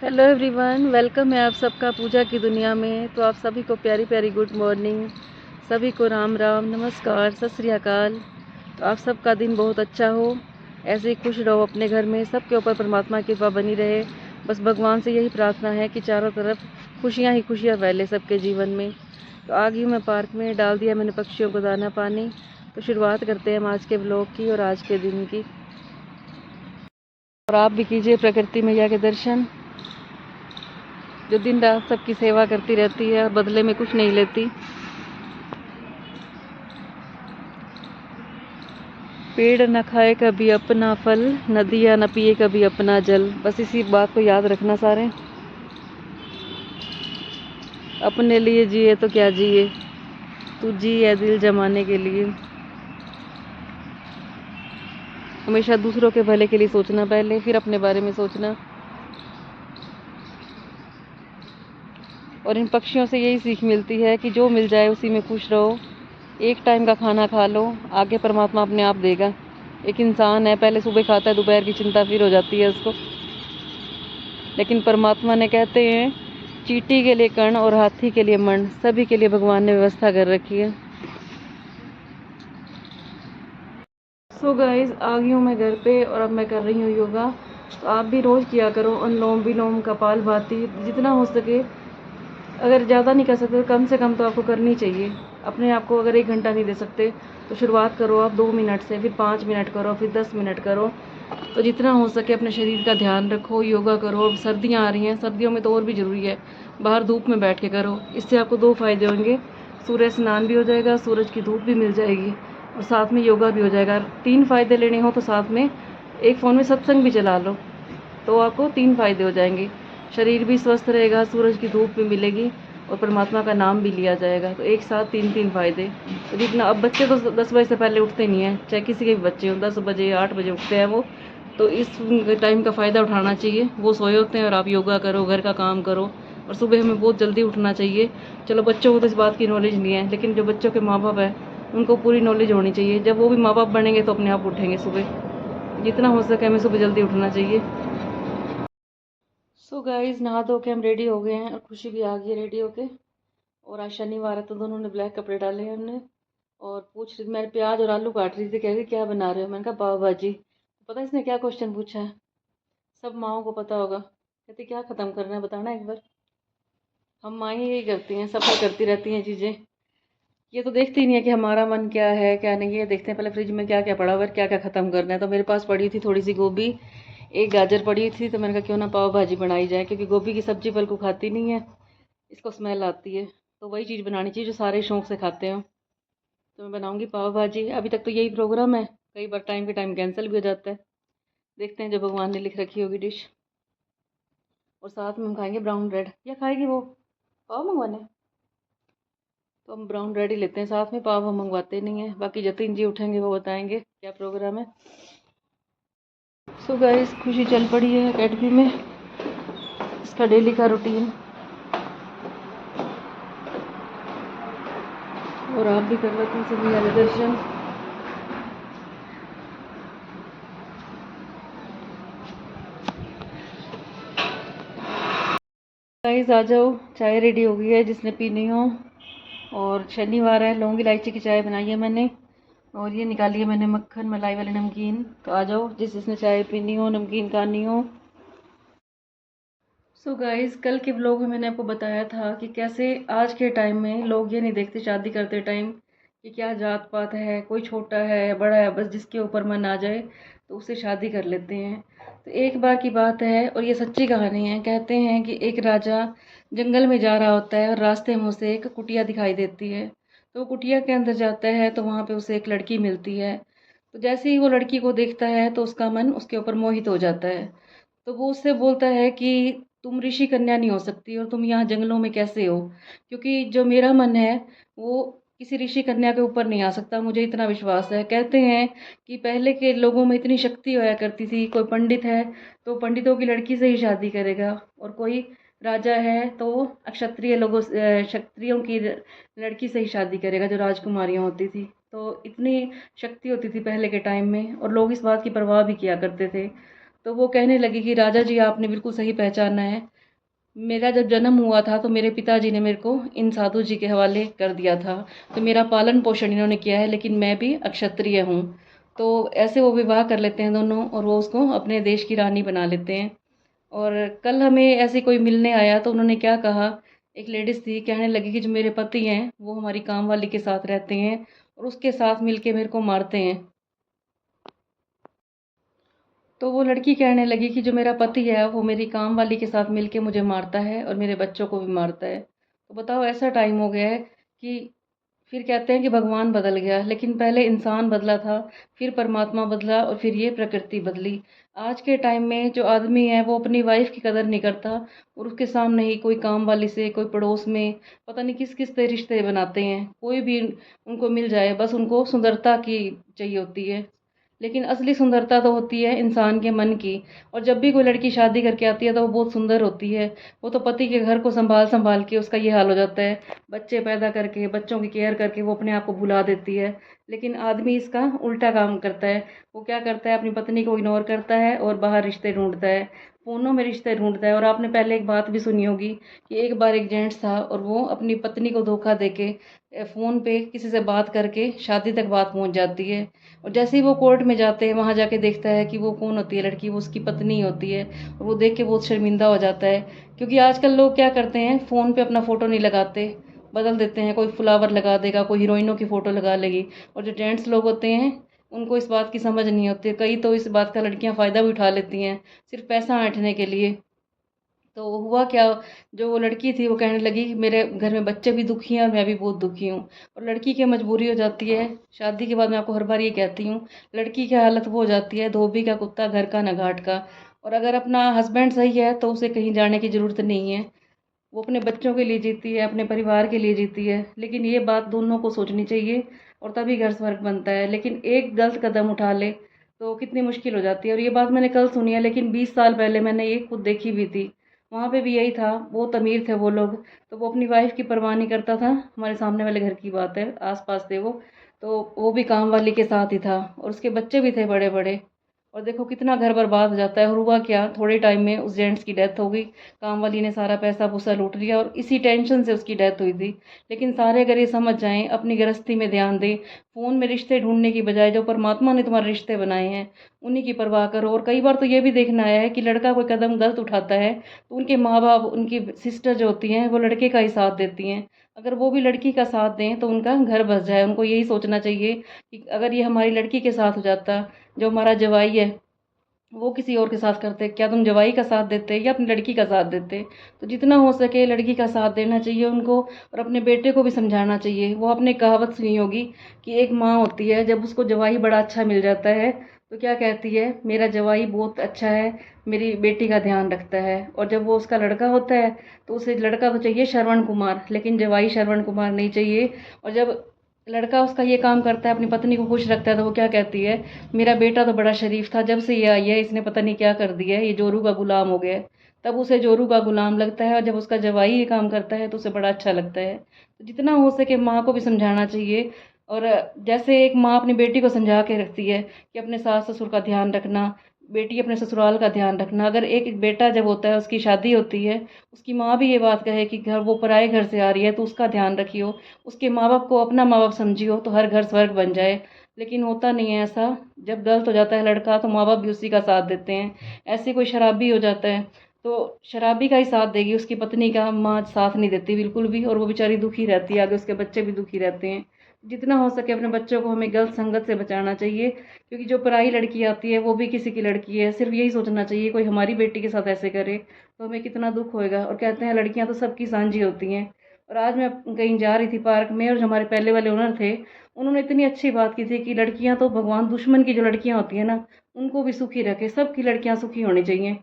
Hello everyone, welcome है आप सबका पूजा की दुनिया में। तो आप सभी को प्यारी प्यारी गुड मॉर्निंग, सभी को राम राम, नमस्कार, सत श्री अकाल। तो आप सबका दिन बहुत अच्छा हो, ऐसे ही खुश रहो अपने घर में, सबके ऊपर परमात्मा की कृपा बनी रहे। बस भगवान से यही प्रार्थना है कि चारों तरफ खुशियाँ ही खुशियाँ फैले सबके जीवन में। तो आ गई मैं पार्क में, डाल दिया मैंने पक्षियों को दाना पानी। तो शुरुआत करते हैं हम आज के ब्लॉग की और आज के दिन की। और आप भी कीजिए प्रकृति मैया के दर्शन, जो दिन रात सबकी सेवा करती रहती है और बदले में कुछ नहीं लेती। पेड़ न खाए कभी अपना फल, नदियाँ न पिए कभी अपना जल। बस इसी बात को याद रखना सारे। अपने लिए जिए तो क्या जिए, तू जी है दिल जमाने के लिए। हमेशा दूसरों के भले के लिए सोचना पहले, फिर अपने बारे में सोचना। और इन पक्षियों से यही सीख मिलती है कि जो मिल जाए उसी में खुश रहो। एक टाइम का खाना खा लो, आगे परमात्मा अपने आप देगा। एक इंसान है, पहले सुबह खाता है, दोपहर की चिंता फिर हो जाती है उसको। लेकिन परमात्मा ने, कहते हैं, चींटी के लिए कण और हाथी के लिए मण, सभी के लिए भगवान ने व्यवस्था कर रखी है। सो गाइस, आ गई हूँ मैं घर पे और अब मैं कर रही हूँ योगा। तो आप भी रोज़ किया करो अनुलोम विलोम कपालभाति, जितना हो सके। अगर ज़्यादा नहीं कर सकते तो कम से कम तो आपको करनी चाहिए। अपने आप को अगर 1 घंटा नहीं दे सकते तो शुरुआत करो आप 2 मिनट से, फिर 5 मिनट करो, फिर 10 मिनट करो। तो जितना हो सके अपने शरीर का ध्यान रखो, योगा करो। अब सर्दियाँ आ रही हैं, सर्दियों में तो और भी ज़रूरी है। बाहर धूप में बैठ के करो, इससे आपको 2 फ़ायदे होंगे। सूर्य स्नान भी हो जाएगा, सूरज की धूप भी मिल जाएगी और साथ में योगा भी हो जाएगा। 3 फ़ायदे लेने हो तो साथ में एक फ़ोन में सत्संग भी चला लो, तो आपको 3 फ़ायदे हो जाएंगे। शरीर भी स्वस्थ रहेगा, सूरज की धूप भी मिलेगी और परमात्मा का नाम भी लिया जाएगा। तो एक साथ 3 फ़ायदे। तो जितना, अब बच्चे तो 10 बजे से पहले उठते नहीं हैं, चाहे किसी के भी बच्चे हों, 10 बजे 8 बजे उठते हैं वो। तो इस टाइम का फ़ायदा उठाना चाहिए। वो सोए होते हैं और आप योगा करो, घर का काम करो। और सुबह हमें बहुत जल्दी उठना चाहिए। चलो बच्चों को तो इस बात की नॉलेज नहीं है, लेकिन जो बच्चों के माँ बाप हैं उनको पूरी नॉलेज होनी चाहिए। जब वो भी माँ बाप बनेंगे तो अपने आप उठेंगे सुबह। जितना हो सके हमें सुबह जल्दी उठना चाहिए। सो गाइज, नहा धो के हम रेडी हो गए हैं और खुशी भी आ गई है रेडी होके। और आज शनिवार है तो दोनों ने ब्लैक कपड़े डाले हैं हमने। और पूछ रही, मैं प्याज और आलू काट रही थी, कह रही क्या बना रहे हो। मैंने कहा पाव भाजी। पता है इसने क्या क्वेश्चन पूछा है, सब माओ को पता होगा। कहती क्या ख़त्म करना है बताना एक बार। हम माएँ यही करती हैं, सफ़र करती रहती हैं चीज़ें। ये तो देखती ही नहीं है कि हमारा मन क्या है क्या नहीं है। देखते हैं पहले फ्रिज में क्या क्या पड़ा हुआ है, क्या क्या ख़त्म करना है। तो मेरे पास पड़ी थी थोड़ी सी गोभी, एक गाजर पड़ी थी, तो मैंने कहा क्यों ना पाव भाजी बनाई जाए, क्योंकि गोभी की सब्ज़ी पल को खाती नहीं है, इसको स्मेल आती है। तो वही चीज़ बनानी चाहिए जो सारे शौक से खाते हैं। तो मैं बनाऊंगी पाव भाजी। अभी तक तो यही प्रोग्राम है, कई बार टाइम के टाइम कैंसिल भी हो जाता है। देखते हैं जो भगवान ने लिख रखी होगी डिश। और साथ में हम खाएंगे ब्राउन ब्रेड। या खाएगी वो पाव मंगवाने, तो हम ब्राउन ब्रेड ही लेते हैं साथ में, पाव हम मंगवाते नहीं है। बाकी जतिन जी उठेंगे वो बताएंगे क्या प्रोग्राम है। सो गाइस, खुशी चल पड़ी है अकेडमी में, इसका डेली का रूटीन। और आप भी कर लेते हैं सभी वाले दर्शन। गाइस आ जाओ, चाय रेडी हो गई है जिसने पीनी हो। और शनिवार है, लौंग इलायची की चाय बनाई है मैंने। और ये निकाली है मैंने मक्खन मलाई वाली नमकीन। तो आ जाओ जिसने चाय पीनी हो, नमकीन खानी हो। सो गाइस, कल के ब्लॉग में मैंने आपको बताया था कि कैसे आज के टाइम में लोग ये नहीं देखते शादी करते टाइम कि क्या जात पात है, कोई छोटा है या बड़ा है, बस जिसके ऊपर मन आ जाए तो उससे शादी कर लेते हैं। तो एक बार की बात है और ये सच्ची कहानी है। कहते हैं कि एक राजा जंगल में जा रहा होता है और रास्ते में उसे एक कुटिया दिखाई देती है। तो वो कुटिया के अंदर जाता है तो वहाँ पे उसे एक लड़की मिलती है। तो जैसे ही वो लड़की को देखता है तो उसका मन उसके ऊपर मोहित हो जाता है। तो वो उससे बोलता है कि तुम ऋषि कन्या नहीं हो सकती और तुम यहाँ जंगलों में कैसे हो, क्योंकि जो मेरा मन है वो किसी ऋषि कन्या के ऊपर नहीं आ सकता, मुझे इतना विश्वास है। कहते हैं कि पहले के लोगों में इतनी शक्ति होया करती थी, कोई पंडित है तो पंडितों की लड़की से ही शादी करेगा, और कोई राजा है तो क्षत्रिय लोगों क्षत्रियों की लड़की से ही शादी करेगा, जो राजकुमारियाँ होती थी। तो इतनी शक्ति होती थी पहले के टाइम में और लोग इस बात की परवाह भी किया करते थे। तो वो कहने लगी कि राजा जी आपने बिल्कुल सही पहचाना है। मेरा जब जन्म हुआ था तो मेरे पिताजी ने मेरे को इन साधु जी के हवाले कर दिया था। तो मेरा पालन पोषण इन्होंने किया है, लेकिन मैं भी अक्षत्रिय हूँ। तो ऐसे वो विवाह कर लेते हैं दोनों और वो उसको अपने देश की रानी बना लेते हैं। और कल हमें ऐसे कोई मिलने आया तो उन्होंने क्या कहा, एक लेडीज़ थी कहने लगी कि जो मेरे पति हैं वो हमारी काम वाली के साथ रहते हैं और उसके साथ मिलके मेरे को मारते हैं। तो वो लड़की कहने लगी कि जो मेरा पति है वो मेरी काम वाली के साथ मिलके मुझे मारता है और मेरे बच्चों को भी मारता है। तो बताओ ऐसा टाइम हो गया है कि फिर कहते हैं कि भगवान बदल गया, लेकिन पहले इंसान बदला था, फिर परमात्मा बदला और फिर ये प्रकृति बदली। आज के टाइम में जो आदमी है वो अपनी वाइफ की कदर नहीं करता और उसके सामने ही कोई काम वाली से, कोई पड़ोस में, पता नहीं किस किस से रिश्ते बनाते हैं। कोई भी उनको मिल जाए, बस उनको सुंदरता की चाहिए होती है। लेकिन असली सुंदरता तो होती है इंसान के मन की। और जब भी कोई लड़की शादी करके आती है तो वो बहुत सुंदर होती है। वो तो पति के घर को संभाल संभाल के उसका ये हाल हो जाता है, बच्चे पैदा करके, बच्चों की केयर करके वो अपने आप को भुला देती है। लेकिन आदमी इसका उल्टा काम करता है। वो क्या करता है, अपनी पत्नी को इग्नोर करता है और बाहर रिश्ते ढूंढता है, फ़ोनों में रिश्ते ढूंढता है। और आपने पहले एक बात भी सुनी होगी कि एक बार एक जेंट्स था और वो अपनी पत्नी को धोखा देके फ़ोन पे किसी से बात करके शादी तक बात पहुंच जाती है। और जैसे ही वो कोर्ट में जाते हैं वहाँ जाके देखता है कि वो कौन होती है लड़की, वो उसकी पत्नी होती है। और वो देख के बहुत शर्मिंदा हो जाता है, क्योंकि आजकल लोग क्या करते हैं, फ़ोन पे अपना फ़ोटो नहीं लगाते, बदल देते हैं। कोई फ्लावर लगा देगा, कोई हीरोइनों की फ़ोटो लगा लेगी। और जो जेंट्स लोग होते हैं उनको इस बात की समझ नहीं होती। कई तो इस बात का लड़कियां फ़ायदा भी उठा लेती हैं सिर्फ पैसा ऐंठने के लिए। तो हुआ क्या, जो वो लड़की थी वो कहने लगी कि मेरे घर में बच्चे भी दुखी हैं और मैं भी बहुत दुखी हूँ। और लड़की की मजबूरी हो जाती है, शादी के बाद मैं आपको हर बार ये कहती हूँ, लड़की की हालत वो हो जाती है, धोबी का कुत्ता घर का न घाट का। और अगर अपना हस्बैंड सही है तो उसे कहीं जाने की ज़रूरत नहीं है। वो अपने बच्चों के लिए जीती है, अपने परिवार के लिए जीती है। लेकिन ये बात दोनों को सोचनी चाहिए और तभी घर स्वर्ग बनता है। लेकिन एक गलत कदम उठा ले तो कितनी मुश्किल हो जाती है। और ये बात मैंने कल सुनी है, लेकिन 20 साल पहले मैंने ये खुद देखी भी थी। वहाँ पे भी यही था, बहुत अमीर थे वो लोग। तो वो अपनी वाइफ की परवाह नहीं करता था। हमारे सामने वाले घर की बात है, आस पास थे वो। तो वो भी काम वाली के साथ ही था और उसके बच्चे भी थे बड़े बड़े। और देखो कितना घर बर्बाद हो जाता है। और हुआ क्या, थोड़े टाइम में उस जेंट्स की डेथ हो गई। काम वाली ने सारा पैसा पूसा लूट लिया और इसी टेंशन से उसकी डेथ हुई थी। लेकिन सारे अगर ये समझ जाएं, अपनी गृहस्थी में ध्यान दें, फ़ोन में रिश्ते ढूंढने की बजाय जो परमात्मा ने तुम्हारे रिश्ते बनाए हैं उन्हीं की परवाह करो। और कई बार तो ये भी देखना आया है कि लड़का कोई कदम गलत उठाता है तो उनके माँ बाप, उनकी सिस्टर जो होती हैं वो लड़के का ही साथ देती हैं। अगर वो भी लड़की का साथ दें तो उनका घर बस जाए। उनको यही सोचना चाहिए कि अगर ये हमारी लड़की के साथ हो जाता, जो हमारा जवाई है वो किसी और के साथ करते, क्या तुम जवाई का साथ देते या अपनी लड़की का साथ देते? तो जितना हो सके लड़की का साथ देना चाहिए उनको। और अपने बेटे को भी समझाना चाहिए। वो आपने कहावत सुनी होगी कि एक माँ होती है, जब उसको जवाई बड़ा अच्छा मिल जाता है तो क्या कहती है, मेरा जवाई बहुत अच्छा है, मेरी बेटी का ध्यान रखता है। और जब वो उसका लड़का होता है तो उसे लड़का तो चाहिए श्रवण कुमार, लेकिन जवाई श्रवण कुमार नहीं चाहिए। और जब लड़का उसका ये काम करता है, अपनी पत्नी को खुश रखता है, तो वो क्या कहती है, मेरा बेटा तो बड़ा शरीफ था, जब से ये आई है इसने पता नहीं क्या कर दिया है, ये जोरू का गुलाम हो गया है। तब उसे जोरू का गुलाम लगता है और जब उसका जवाई ये काम करता है तो उसे बड़ा अच्छा लगता है। तो जितना हो सके माँ को भी समझाना चाहिए। और जैसे एक माँ अपनी बेटी को समझा के रखती है कि अपने सास ससुर का ध्यान रखना, बेटी अपने ससुराल का ध्यान रखना। अगर एक बेटा जब होता है, उसकी शादी होती है, उसकी माँ भी ये बात कहे कि घर वो पराए घर से आ रही है तो उसका ध्यान रखियो, उसके माँ बाप को अपना माँ बाप समझियो, तो हर घर स्वर्ग बन जाए। लेकिन होता नहीं है ऐसा। जब गलत हो जाता है लड़का तो माँ बाप भी उसी का साथ देते हैं। ऐसे कोई शराबी हो जाता है तो शराबी का ही साथ देगी, उसकी पत्नी का माँ साथ नहीं देती बिल्कुल भी। और वो बेचारी दुखी रहती है, आगे उसके बच्चे भी दुखी रहते हैं। जितना हो सके अपने बच्चों को हमें गलत संगत से बचाना चाहिए, क्योंकि जो पराई लड़की आती है वो भी किसी की लड़की है। सिर्फ यही सोचना चाहिए कोई हमारी बेटी के साथ ऐसे करे तो हमें कितना दुख होएगा। और कहते हैं लड़कियां तो सबकी सांझी होती हैं। और आज मैं कहीं जा रही थी पार्क में और जो हमारे पहले वाले ओनर थे, उन्होंने इतनी अच्छी बात की थी कि लड़कियां तो भगवान दुश्मन की जो लड़कियां होती हैं ना, उनको भी सुखी रखे। सबकी लड़कियां सुखी होनी चाहिए,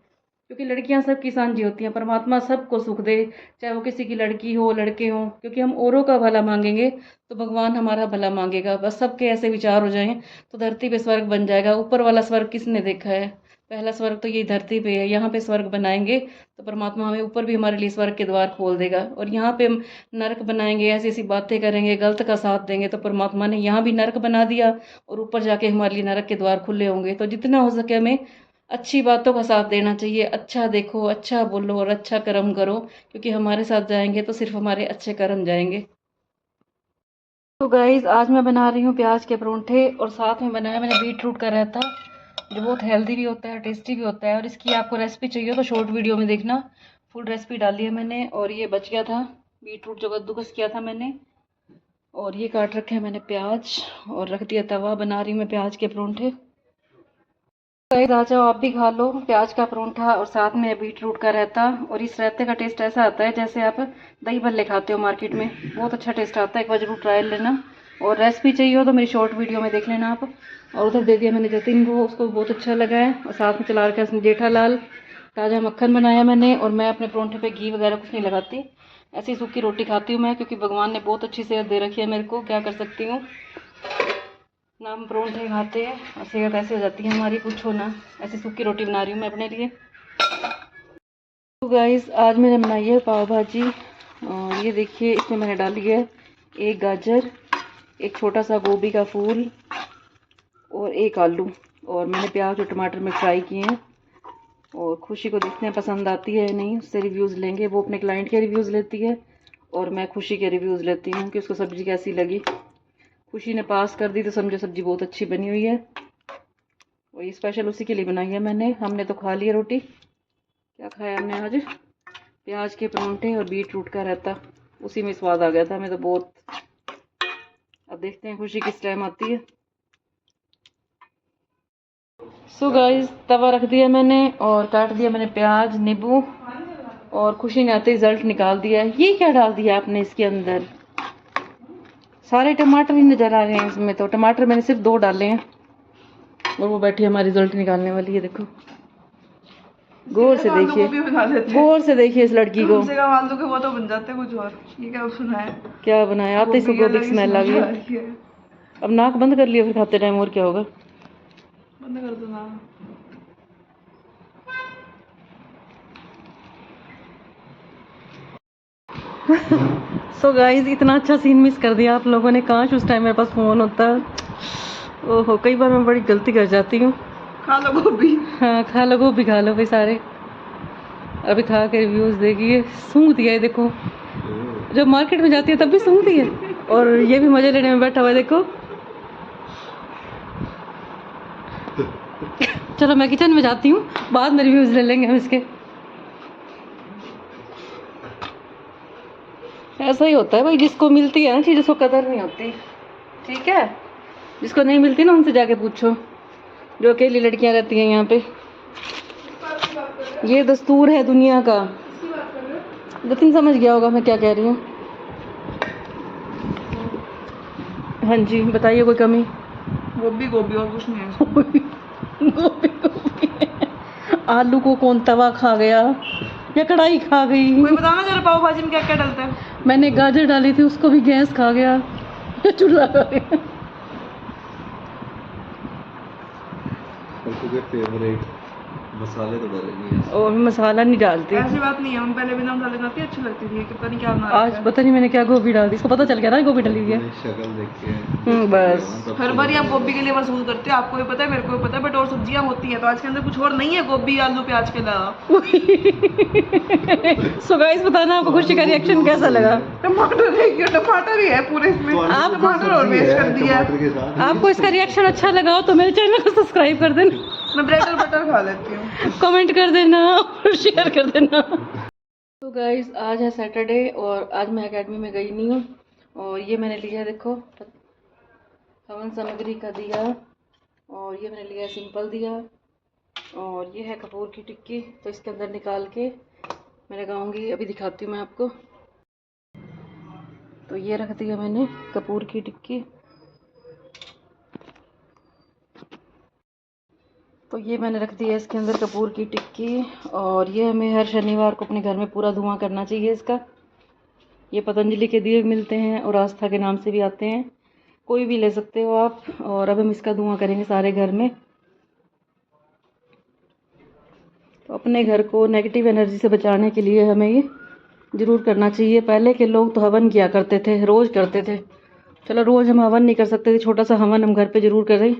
क्योंकि लड़कियां सबकी सांझी होती हैं। परमात्मा सबको सुख दे, चाहे वो किसी की लड़की हो, लड़के हों। क्योंकि हम औरों का भला मांगेंगे तो भगवान हमारा भला मांगेगा। बस सबके ऐसे विचार हो जाएं तो धरती पे स्वर्ग बन जाएगा। ऊपर वाला स्वर्ग किसने देखा है? पहला स्वर्ग तो यही धरती पे है। यहाँ पे स्वर्ग बनाएंगे तो परमात्मा हमें ऊपर भी हमारे लिए स्वर्ग के द्वार खोल देगा। और यहाँ पे हम नरक बनाएंगे, ऐसी ऐसी बातें करेंगे, गलत का साथ देंगे, तो परमात्मा ने यहाँ भी नरक बना दिया और ऊपर जाके हमारे लिए नरक के द्वार खुले होंगे। तो जितना हो सके हमें अच्छी बातों का साथ देना चाहिए, अच्छा देखो, अच्छा बोलो और अच्छा कर्म करो, क्योंकि हमारे साथ जाएंगे तो सिर्फ हमारे अच्छे कर्म जाएंगे। तो गाइज़ आज मैं बना रही हूँ प्याज के परोंठे और साथ में बनाया मैंने बीट रूट का रायता, जो बहुत हेल्दी भी होता है, टेस्टी भी होता है। और इसकी आपको रेसिपी चाहिए तो शॉर्ट वीडियो में देखना, फुल रेसिपी डाली है मैंने। और ये बच गया था बीट रूट जो कद्दूकस किया था मैंने, और ये काट रखे हैं मैंने प्याज और रख दिया तवा, बना रही हूँ मैं प्याज के परोंठे। गाइस आ जाओ आप भी खा लो प्याज का परोंठा और साथ में बीट रूट का रायता। और इस रायते का टेस्ट ऐसा आता है जैसे आप दही भल्ले खाते हो मार्केट में, बहुत अच्छा टेस्ट आता है, एक बार जरूर ट्राई लेना। और रेसिपी चाहिए हो तो मेरी शॉर्ट वीडियो में देख लेना आप। और उधर दे दिया मैंने जतिन को, उसको बहुत अच्छा लगा है। और साथ में चला रखा है जेठालाल, ताज़ा मक्खन बनाया मैंने। और मैं अपने परोंठे पे घी वगैरह कुछ नहीं लगाती, ऐसी सूखी रोटी खाती हूँ मैं, क्योंकि भगवान ने बहुत अच्छी सेहत दे रखी है मेरे को, क्या कर सकती हूँ ना। हम परोंठे खाते हैं और सेहत ऐसे हो जाती है हमारी, पूछो ना। ऐसी सूखी रोटी बना रही हूँ मैं अपने लिए। तो गाइस आज मैंने बनाई है पाव भाजी, और ये देखिए इसमें मैंने डाली है एक गाजर, एक छोटा सा गोभी का फूल और एक आलू। और मैंने प्याज और टमाटर में फ्राई किए हैं। और खुशी को देखते हैं पसंद आती है या नहीं, उससे रिव्यूज़ लेंगे। वो अपने क्लाइंट के रिव्यूज़ लेती है और मैं खुशी के रिव्यूज़ लेती हूँ कि उसको सब्ज़ी कैसी लगी। खुशी ने पास कर दी तो समझो सब्ज़ी बहुत अच्छी बनी हुई है। और ये स्पेशल उसी के लिए बनाई है मैंने। हमने तो खा लिया रोटी। क्या खाया हमने आज? प्याज के परांठे और बीट रूट का रायता, उसी में स्वाद आ गया था हमें तो बहुत। अब देखते हैं खुशी किस टाइम आती है। सो गाइस तवा रख दिया मैंने और काट दिया मैंने प्याज नींबू। और खुशी ने आते रिजल्ट निकाल दिया है। ये क्या डाल दिया आपने इसके अंदर? सारे टमाटर ही नजर आ रहे हैं इसमें, तो टमाटर मैंने सिर्फ 2 डाले हैं। और वो बैठी हमारी रिजल्ट निकालने वाली है, देखो गौर से देखिए, गौर से देखिए इस लड़की को। आलू के वो तो बन जाते कुछ और, ये क्या सुना है? क्या बनाया? आते ही सुगंधित स्मेल आ गई। अब नाक बंद कर लिया फिर खाते टाइम, और क्या होगा? बंद कर दो ना। सो गाइस इतना अच्छा सीन मिस कर दिया आप लोगों ने, काश उस टाइम मेरे पास फ़ोन होता। ओहो, कई बार मैं बड़ी गलती कर जाती हूँ। खा लो गोभी। हाँ खा लो गोभी, खा लो भाई सारे। अभी खा के रिव्यूज़ देगी। ये सूंघती है देखो, जब मार्केट में जाती है तब भी सूंघती है। और ये भी मज़े लेने में बैठा हुआ है देखो। चलो मैं किचन में जाती हूँ, बाद में रिव्यूज़ ले लेंगे हम इसके। ऐसा ही होता है भाई, जिसको मिलती है ना चीज़ उसको कदर नहीं होती, ठीक है? जिसको नहीं मिलती ना उनसे जाके पूछो, जो अकेली लड़कियां रहती हैं यहाँ पे। ये दस्तूर है दुनिया का। जतिन समझ गया होगा मैं क्या कह रही हूँ। हाँ जी बताइए, कोई कमी? गोभी गोभी और कुछ नहीं है। गोभी गोभी। आलू को कौन तवा खा गया या कढ़ाई खा गई? कोई बताना जरा पाव भाजी में क्या क्या डलता है? मैंने गाजर डाली थी, उसको भी गैस खा गया, चूल्हा खा गया। फेवरेट मसाले तो डालेंगे और मसाला नहीं डालती। ऐसी बात नहीं है, हम पहले बिना मसाले बनाती अच्छी लगती थी, पता नहीं क्या बना आज पता नहीं मैंने क्या गोभी डाल दी, इसको पता चल गया ना गोभी डली हुई है। शक्ल देख के बस हर बार आप गोभी के लिए वसूल करते हो, आपको भी पता है मेरे को भी पता है, बट और सब्जियां होती हैं तो आज के अंदर कुछ और नहीं है गोभी आलू प्याज के अलावा। सो गाइस बताना आपको खुशी का रिएक्शन कैसा लगा? टमाटर देखिए, टमाटर ही है पूरे इसमें, आप टमाटर और वेस्ट कर दिया। आपको इसका रिएक्शन अच्छा लगा हो तो मेरे चैनल को सब्सक्राइब कर देना, मैं ब्रेड और बटर खा लेती हूँ, कमेंट कर देना और शेयर कर देना। तो गाइस आज है सैटरडे और आज मैं एकेडमी में गई नहीं हूँ। और ये मैंने लिया देखो हवन सामग्री का दिया, और ये मैंने लिया सिंपल दिया, और ये है कपूर की टिक्की। तो इसके अंदर निकाल के मैं लगाऊंगी, अभी दिखाती हूँ मैं आपको। तो ये रख दिया मैंने कपूर की टिक्की। तो ये मैंने रख दिया इसके अंदर कपूर की टिक्की। और ये हमें हर शनिवार को अपने घर में पूरा धुआं करना चाहिए इसका। ये पतंजलि के दिए मिलते हैं और आस्था के नाम से भी आते हैं, कोई भी ले सकते हो आप। और अब हम इसका धुआं करेंगे सारे घर में। तो अपने घर को नेगेटिव एनर्जी से बचाने के लिए हमें ये ज़रूर करना चाहिए। पहले के लोग तो हवन किया करते थे, रोज़ करते थे। चलो रोज़ हम हवन नहीं कर सकते थे, छोटा सा हवन हम घर पे ज़रूर करें।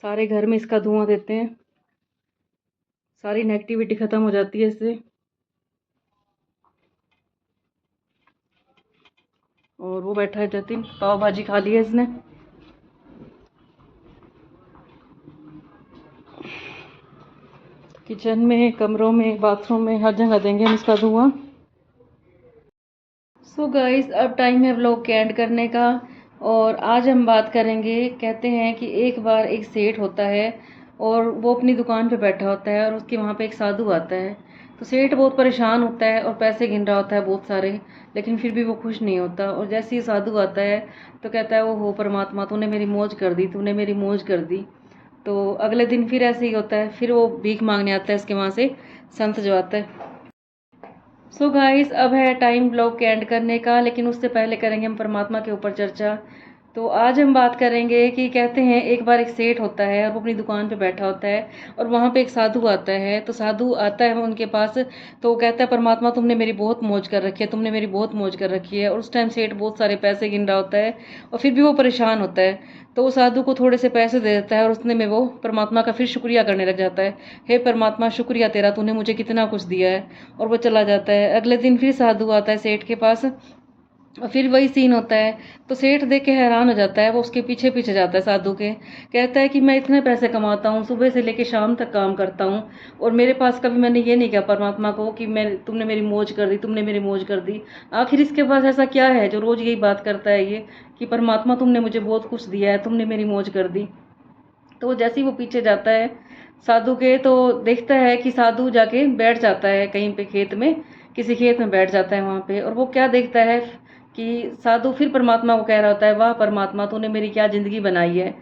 सारे घर में इसका धुआं देते हैं, सारी नेगेटिविटी ख़त्म हो जाती है इससे। और वो बैठा है जतिन, पाव भाजी खा ली है इसने। किचन में, कमरों में, बाथरूम में, हर जगह देंगे हम इसका धुआं। सो गाइस, अब टाइम है व्लॉग के एंड करने का। और आज हम बात करेंगे, कहते हैं कि एक बार एक सेठ होता है और वो अपनी दुकान पे बैठा होता है और उसके वहाँ पे एक साधु आता है। तो सेठ बहुत परेशान होता है और पैसे गिन रहा होता है बहुत सारे, लेकिन फिर भी वो खुश नहीं होता। और जैसे ही साधु आता है तो कहता है, वो हो परमात्मा, तूने मेरी मौज कर दी, तूने मेरी मौज कर दी। तो अगले दिन फिर ऐसे ही होता है, फिर वो भीख मांगने आता है उसके वहाँ से संत जो आता है। सो गाइस, अब है टाइम ब्लॉग के एंड करने का, लेकिन उससे पहले करेंगे हम परमात्मा के ऊपर चर्चा। तो आज हम बात करेंगे कि कहते हैं एक बार एक सेठ होता है और वो अपनी दुकान पे बैठा होता है और वहाँ पे एक साधु आता है। तो साधु आता है उनके पास, तो वो कहता है, परमात्मा तुमने मेरी बहुत मौज कर रखी है, तुमने मेरी बहुत मौज कर रखी है। और उस टाइम सेठ बहुत सारे पैसे गिन रहा होता है और फिर भी वो परेशान होता है। तो वो साधु को थोड़े से पैसे दे देता है और उसने में वो परमात्मा का फिर शुक्रिया करने लग जाता है। हे परमात्मा, शुक्रिया तेरा, तूने मुझे कितना कुछ दिया है। और वो चला जाता है। अगले दिन फिर साधु आता है सेठ के पास और फिर वही सीन होता है। तो सेठ देख के हैरान हो जाता है, वो उसके पीछे पीछे जाता है साधु के। कहता है कि मैं इतने पैसे कमाता हूँ, सुबह से लेके शाम तक काम करता हूँ, और मेरे पास कभी मैंने ये नहीं कहा परमात्मा को कि मैं तुमने मेरी मौज कर दी, तुमने मेरी मौज कर दी। आखिर इसके पास ऐसा क्या है जो रोज़ यही बात करता है ये, कि परमात्मा तुमने मुझे बहुत कुछ दिया है, तुमने मेरी मौज कर दी। तो जैसे ही वो पीछे जाता है साधु के, तो देखता है कि साधु जाके बैठ जाता है कहीं पे खेत में, किसी खेत में बैठ जाता है वहाँ पे। और वो क्या देखता है कि साधु फिर परमात्मा को कह रहा होता है, वाह परमात्मा, तूने मेरी क्या ज़िंदगी बनाई है।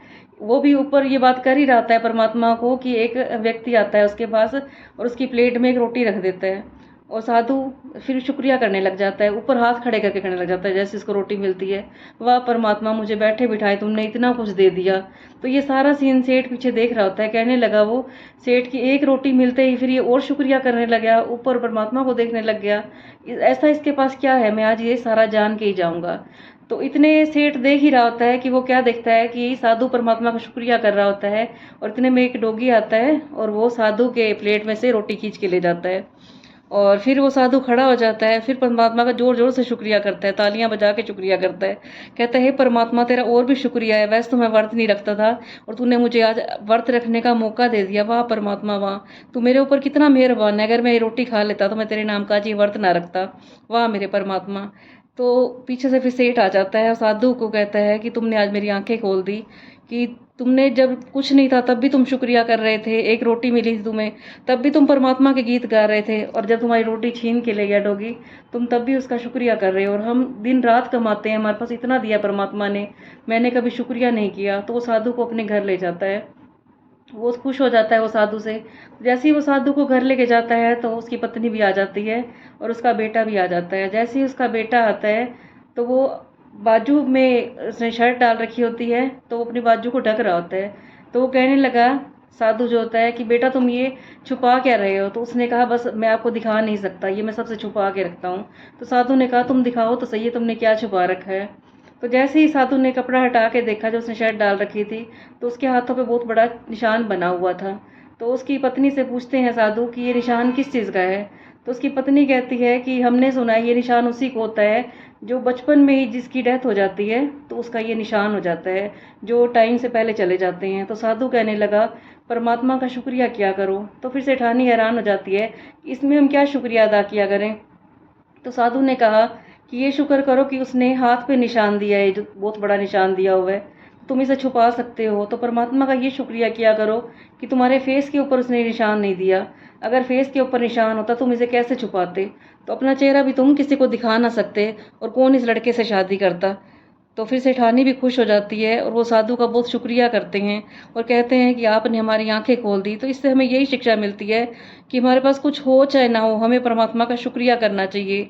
वो भी ऊपर ये बात कर ही रहा है परमात्मा को कि एक व्यक्ति आता है उसके पास और उसकी प्लेट में एक रोटी रख देता है। और साधु फिर शुक्रिया करने लग जाता है, ऊपर हाथ खड़े करके करने लग जाता है जैसे इसको रोटी मिलती है। वाह परमात्मा, मुझे बैठे बिठाए तुमने इतना कुछ दे दिया। तो ये सारा सीन सेठ पीछे देख रहा होता है। कहने लगा वो सेठ की एक रोटी मिलते ही फिर ये और शुक्रिया करने लगा, ऊपर परमात्मा को देखने लग गया। ऐसा इसके पास क्या है, मैं आज ये सारा जान के ही जाऊंगा। तो इतने सेठ देख ही रहा होता है कि वो क्या देखता है कि साधु परमात्मा का शुक्रिया कर रहा होता है। और इतने में एक डोगी आता है और वो साधु के प्लेट में से रोटी खींच के ले जाता है। और फिर वो साधु खड़ा हो जाता है, फिर परमात्मा का जोर जोर से शुक्रिया करता है, तालियां बजा के शुक्रिया करता है। कहता है, हे परमात्मा, तेरा और भी शुक्रिया है, वैसे तो मैं व्रत नहीं रखता था और तूने मुझे आज व्रत रखने का मौका दे दिया। वाह परमात्मा, वाह, तू मेरे ऊपर कितना मेहरबान है। अगर मैं ये रोटी खा लेता तो मैं तेरे नाम का आज ये व्रत ना रखता। वाह मेरे परमात्मा। तो पीछे से फिर सेठ आ जाता है और साधु को कहता है कि तुमने आज मेरी आंखें खोल दी, कि तुमने जब कुछ नहीं था तब भी तुम शुक्रिया कर रहे थे, एक रोटी मिली थी तुम्हें तब भी तुम परमात्मा के गीत गा रहे थे, और जब तुम्हारी रोटी छीन के ले गया डोगी तुम तब भी उसका शुक्रिया कर रहे हो। और हम दिन रात कमाते हैं, हमारे पास इतना दिया परमात्मा ने, मैंने कभी शुक्रिया नहीं किया। तो वो साधु को अपने घर ले जाता है, वो खुश हो जाता है वो साधु से। जैसे ही वो साधु को घर लेके जाता है तो उसकी पत्नी भी आ जाती है और उसका बेटा भी आ जाता है। जैसे ही उसका बेटा आता है तो वो बाजू में उसने शर्ट डाल रखी होती है, तो वो अपनी बाजू को ढक रहा होता है। तो वो कहने लगा, साधु जो होता है, कि बेटा तुम ये छुपा क्या रहे हो। तो उसने कहा, बस मैं आपको दिखा नहीं सकता, ये मैं सबसे छुपा के रखता हूँ। तो साधु ने कहा, तुम दिखाओ तो सही, तुमने क्या छुपा रखा है। तो जैसे ही साधु ने कपड़ा हटा के देखा जो उसने शर्ट डाल रखी थी, तो उसके हाथों पे बहुत बड़ा निशान बना हुआ था। तो उसकी पत्नी से पूछते हैं साधु कि ये निशान किस चीज़ का है। तो उसकी पत्नी कहती है कि हमने सुना है ये निशान उसी को होता है जो बचपन में ही जिसकी डेथ हो जाती है, तो उसका ये निशान हो जाता है, जो टाइम से पहले चले जाते हैं। तो साधु कहने लगा, परमात्मा का शुक्रिया किया करो। तो फिर सेठानी हैरान हो जाती है, इसमें हम क्या शुक्रिया अदा किया करें। तो साधु ने कहा कि ये शुक्र करो कि उसने हाथ पे निशान दिया है, जो बहुत बड़ा निशान दिया हुआ है, तुम इसे छुपा सकते हो। तो परमात्मा का ये शुक्रिया किया करो कि तुम्हारे फेस के ऊपर उसने निशान नहीं दिया। अगर फेस के ऊपर निशान होता तुम इसे कैसे छुपाते। तो अपना चेहरा भी तुम किसी को दिखा ना सकते, और कौन इस लड़के से शादी करता। तो फिर सेठानी भी खुश हो जाती है और वो साधु का बहुत शुक्रिया करते हैं और कहते हैं कि आपने हमारी आंखें खोल दी। तो इससे हमें यही शिक्षा मिलती है कि हमारे पास कुछ हो चाहे ना हो, हमें परमात्मा का शुक्रिया करना चाहिए।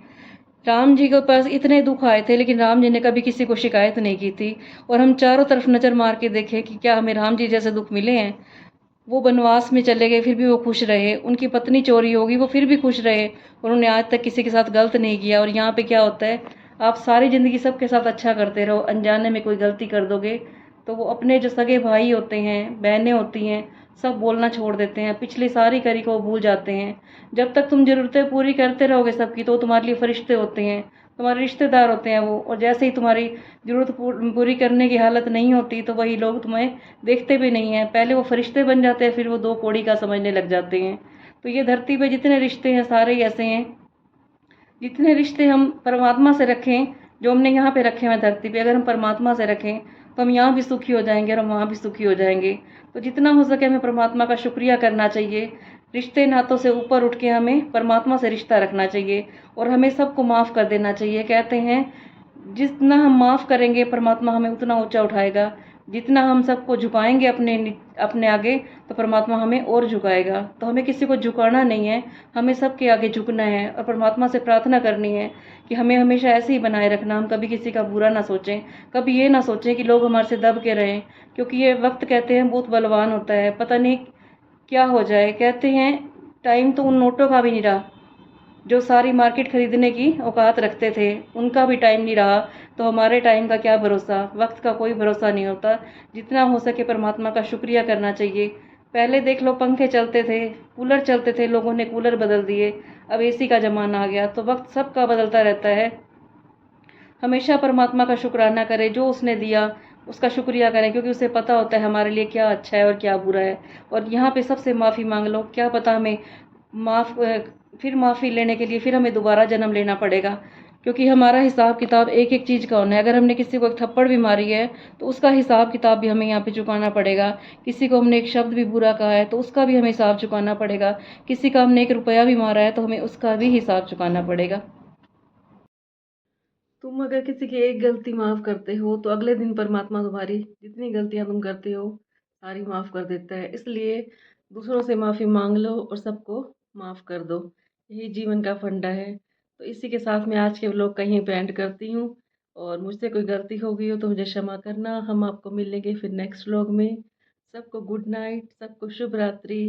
राम जी के पास इतने दुख आए थे, लेकिन राम जी ने कभी किसी को शिकायत नहीं की थी। और हम चारों तरफ नज़र मार के देखें कि क्या हमें राम जी जैसे दुख मिले हैं। वो वनवास में चले गए फिर भी वो खुश रहे, उनकी पत्नी चोरी होगी वो फिर भी खुश रहे, और उन्होंने आज तक किसी के साथ गलत नहीं किया। और यहाँ पे क्या होता है, आप सारी ज़िंदगी सबके साथ अच्छा करते रहो, अनजाने में कोई गलती कर दोगे तो वो अपने जो सगे भाई होते हैं, बहनें होती हैं, सब बोलना छोड़ देते हैं, पिछली सारी करी को भूल जाते हैं। जब तक तुम ज़रूरतें पूरी करते रहोगे सबकी, तो वो तुम्हारे लिए फरिश्ते होते हैं, तुम्हारे रिश्तेदार होते हैं वो। और जैसे ही तुम्हारी ज़रूरत पूरी करने की हालत नहीं होती, तो वही लोग तुम्हें देखते भी नहीं हैं। पहले वो फरिश्ते बन जाते हैं, फिर वो दो कौड़ी का समझने लग जाते हैं। तो ये धरती पे जितने रिश्ते हैं सारे ही ऐसे हैं। जितने रिश्ते हम परमात्मा से रखें, जो हमने यहाँ पे रखे हैं धरती पे, अगर हम परमात्मा से रखें तो हम यहाँ भी सुखी हो जाएंगे और हम वहाँ भी सुखी हो जाएंगे। तो जितना हो सके हमें परमात्मा का शुक्रिया करना चाहिए। रिश्ते नातों से ऊपर उठ के हमें परमात्मा से रिश्ता रखना चाहिए और हमें सबको माफ़ कर देना चाहिए। कहते हैं जितना हम माफ़ करेंगे परमात्मा हमें उतना ऊंचा उठाएगा। जितना हम सबको झुकाएंगे अपने आगे, तो परमात्मा हमें और झुकाएगा। तो हमें किसी को झुकाना नहीं है, हमें सबके आगे झुकना है और परमात्मा से प्रार्थना करनी है कि हमें हमेशा ऐसे ही बनाए रखना। हम कभी किसी का बुरा ना सोचें, कभी ये ना सोचें कि लोग हमारे से दब के रहें, क्योंकि ये वक्त कहते हैं बहुत बलवान होता है, पता नहीं क्या हो जाए। कहते हैं टाइम तो उन नोटों का भी नहीं रहा जो सारी मार्केट खरीदने की औकात रखते थे, उनका भी टाइम नहीं रहा। तो हमारे टाइम का क्या भरोसा, वक्त का कोई भरोसा नहीं होता। जितना हो सके परमात्मा का शुक्रिया करना चाहिए। पहले देख लो पंखे चलते थे, कूलर चलते थे, लोगों ने कूलर बदल दिए, अब एसी का ज़माना आ गया। तो वक्त सबका बदलता रहता है। हमेशा परमात्मा का शुक्राना करें, जो उसने दिया उसका शुक्रिया करें, क्योंकि उसे पता होता है हमारे लिए क्या अच्छा है और क्या बुरा है। और यहाँ पे सबसे माफ़ी मांग लो, क्या पता हमें फिर माफ़ी लेने के लिए फिर हमें दोबारा जन्म लेना पड़ेगा, क्योंकि हमारा हिसाब किताब एक एक चीज़ का होना है। अगर हमने किसी को एक थप्पड़ भी मारी है तो उसका हिसाब किताब भी हमें यहाँ पे चुकाना पड़ेगा। किसी को हमने एक शब्द भी बुरा कहा है तो उसका भी हमें हिसाब चुकाना पड़ेगा। किसी का हमने 1 रुपया भी मारा है तो हमें उसका भी हिसाब चुकाना पड़ेगा। तुम अगर किसी की एक गलती माफ़ करते हो तो अगले दिन परमात्मा तुम्हारी जितनी गलतियाँ तुम करते हो सारी माफ़ कर देता है। इसलिए दूसरों से माफ़ी मांग लो और सबको माफ़ कर दो। यही जीवन का फंडा है। तो इसी के साथ मैं आज के व्लॉग का यहीं पे एंड करती हूँ। और मुझसे कोई गलती हो गई हो तो मुझे क्षमा करना। हम आपको मिलेंगे फिर नेक्स्ट व्लॉग में। सबको गुड नाइट, सबको शुभ रात्रि।